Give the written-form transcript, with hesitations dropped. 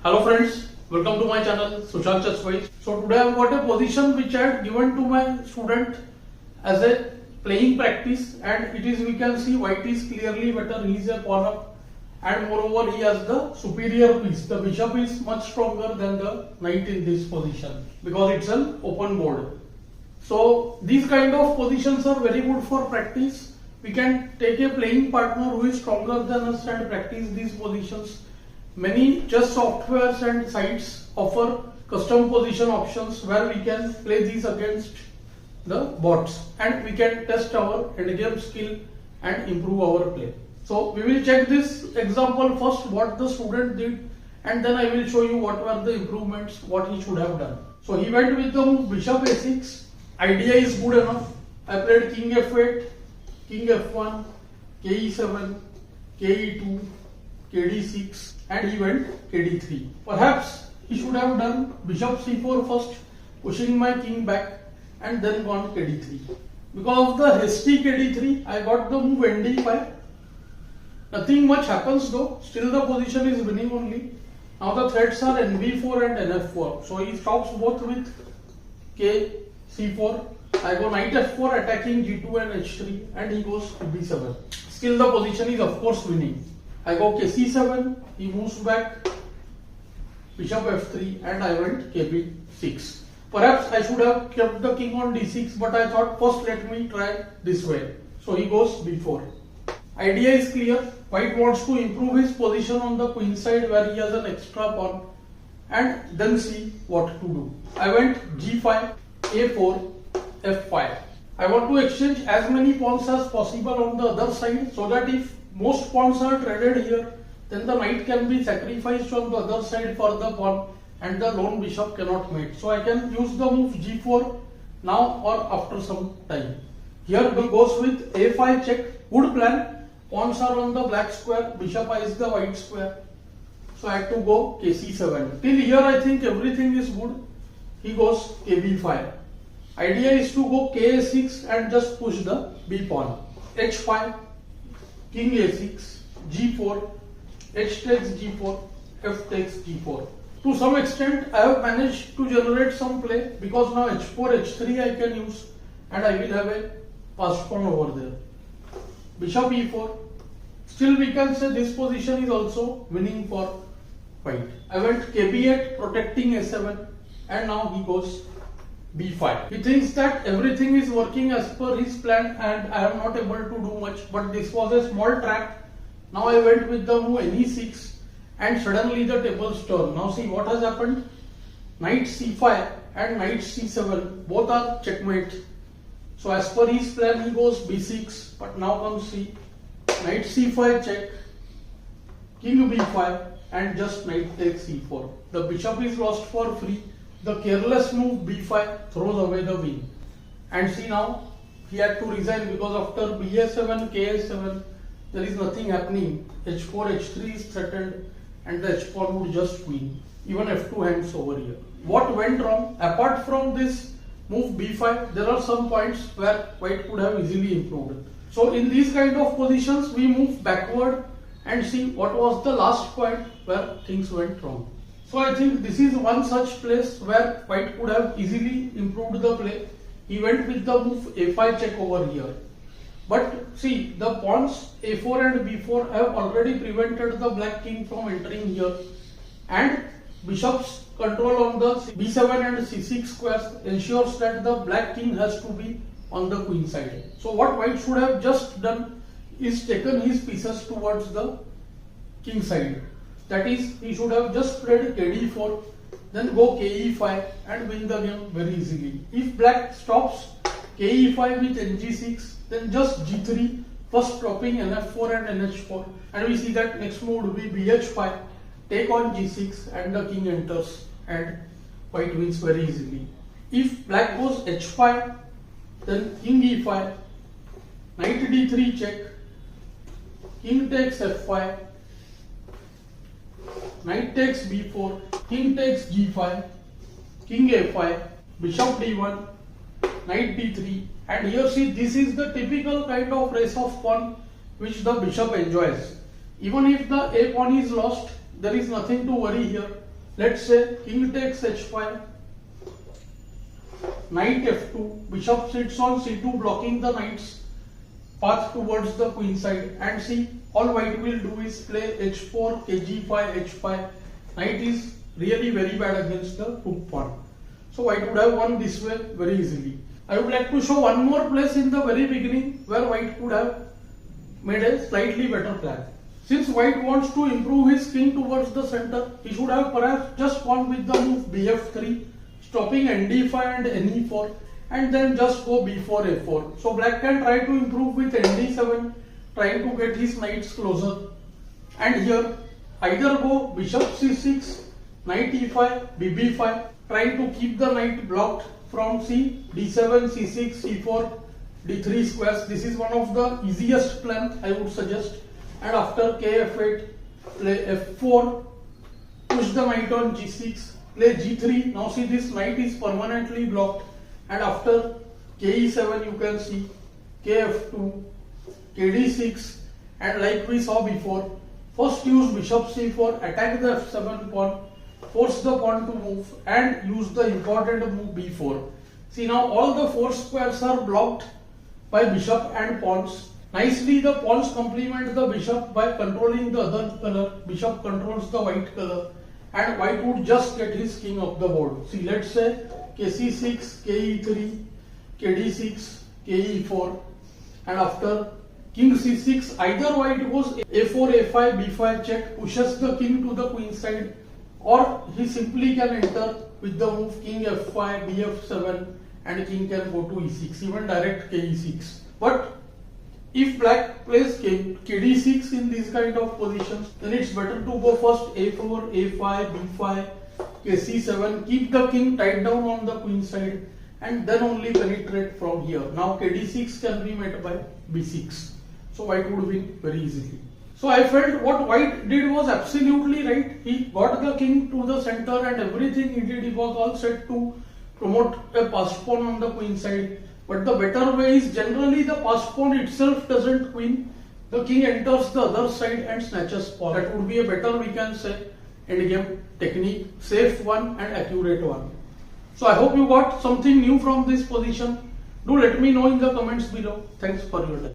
Hello friends, welcome to my channel Sushant. So today I have got a position which I had given to my student as a playing practice, and it is, we can see white is clearly better, he is a pawn up, and moreover he has the superior piece. The bishop is much stronger than the knight in this position because it's an open board. So these kind of positions are very good for practice. We can take a playing partner who is stronger than us and practice these positions. Many chess softwares and sites offer custom position options where we can play these against the bots and we can test our endgame skill and improve our play. So we will check this example first, what the student did, and then I will show you what were the improvements, what he should have done. So he went with the move bishop a6. Idea is good enough. I played king f8, king f1, ke7, ke2, kd6, and he went kd3. Perhaps he should have done bishop c4 first, pushing my king back, and then gone kd3. Because of the hasty kd3, I got the move nd5. Nothing much happens though, still the position is winning only. Now the threats are nb4 and nf4. So he stops both with kc4. I go knight f4 attacking g2 and h3, and he goes b7. Still the position is of course winning. I go kc7, he moves back, bishop f3, and I went kb6. Perhaps I should have kept the king on d6, but I thought first let me try this way. So he goes b4. Idea is clear. White wants to improve his position on the queen side where he has an extra pawn, and then see what to do. I went g5, a4, f5. I want to exchange as many pawns as possible on the other side so that if most pawns are traded here, then the knight can be sacrificed on the other side for the pawn and the lone bishop cannot mate. So I can use the move g4 now or after some time. Here he goes with a5 check. Good plan. Pawns are on the black square, bishop is the white square. So I had to go kc7. Till here I think everything is good. He goes kb5. Idea is to go ka6 and just push the b pawn. h5, king a6, g4, h takes g4, f takes g4. To some extent I have managed to generate some play because now h4, h3 I can use, and I will have a passed pawn over there. Bishop e4. Still we can say this position is also winning for white. I went kb8 protecting a7, and now he goes b5. He thinks that everything is working as per his plan and I am not able to do much, but this was a small trap. Now I went with the move ne6 and suddenly the tables turn. Now see what has happened. Knight c5 and knight c7 both are checkmate. So as per his plan he goes b6, but now comes c, knight c5 check, king b5, and just knight takes c4. The bishop is lost for free. The careless move b5 throws away the win. And see now he had to resign because after ba7, ka7 there is nothing happening. h4, h3 is threatened and the h pawn would just win. Even f2 hangs over here. What went wrong? Apart from this move b5, there are some points where white could have easily improved. So in these kind of positions we move backward and see what was the last point where things went wrong. So I think this is one such place where white could have easily improved the play. He went with the move a5 check over here. But see, the pawns a4 and b4 have already prevented the black king from entering here, and bishop's control on the b7 and c6 squares ensures that the black king has to be on the queen side. So what white should have just done is taken his pieces towards the king side. That is, he should have just played kd4, then go ke5 and win the game very easily. If black stops ke5 with ng6, then just g3, first dropping nf4 and nh4, and we see that next move would be bh5, take on g6, and the king enters and white wins very easily. If black goes h5, then king e5, knight d3 check, king takes f5, knight takes b4, king takes g5, king a5, bishop d1, knight d3, and here see, this is the typical kind of race of pawn which the bishop enjoys. Even if the a pawn is lost, there is nothing to worry here. Let's say king takes h5, knight f2, bishop sits on c2 blocking the knight's path towards the queen side, and see all white will do is play h4, kg5, h5. Knight is really very bad against the rook pawn. So white would have won this way very easily. I would like to show one more place in the very beginning where white could have made a slightly better plan. Since white wants to improve his king towards the center, he should have perhaps just gone with the move bf3, stopping nd5 and ne4, and then just go b4, a4. So black can try to improve with nd7, trying to get his knights closer. And here, either go bishop c6, knight e5, bb5, trying to keep the knight blocked from c, d7, c6, c4, d3 squares. This is one of the easiest plan I would suggest. And after kf8, play f4, push the knight on g6, play g3. Now see, this knight is permanently blocked. And after ke7, you can see kf2, kd6, and like we saw before, first use bishop c4, attack the f7 pawn, force the pawn to move, and use the important move b4. See, now all the four squares are blocked by bishop and pawns. Nicely the pawns complement the bishop by controlling the other color. Bishop controls the white color, and white would just get his king off the board. See, let's say kc6, ke3, kd6, ke4, and after king c6, either white goes a4, a5, b5 check, pushes the king to the queen side, or he simply can enter with the move king f5, bf7, and king can go to e6, even direct ke6. But if black plays kd6 in these kind of positions, then it's better to go first a4, a5, b5, kc7, keep the king tied down on the queen side, and then only penetrate from here. Now kd6 can be met by b6. So white would win very easily. So I felt what white did was absolutely right. He got the king to the center, and everything he did, he was all set to promote a passed pawn on the queen side. But the better way is generally the passed pawn itself doesn't queen. The king enters the other side and snatches pawn. That would be a better, we can say, endgame technique, safe one and accurate one. So I hope you got something new from this position. Do let me know in the comments below. Thanks for your time.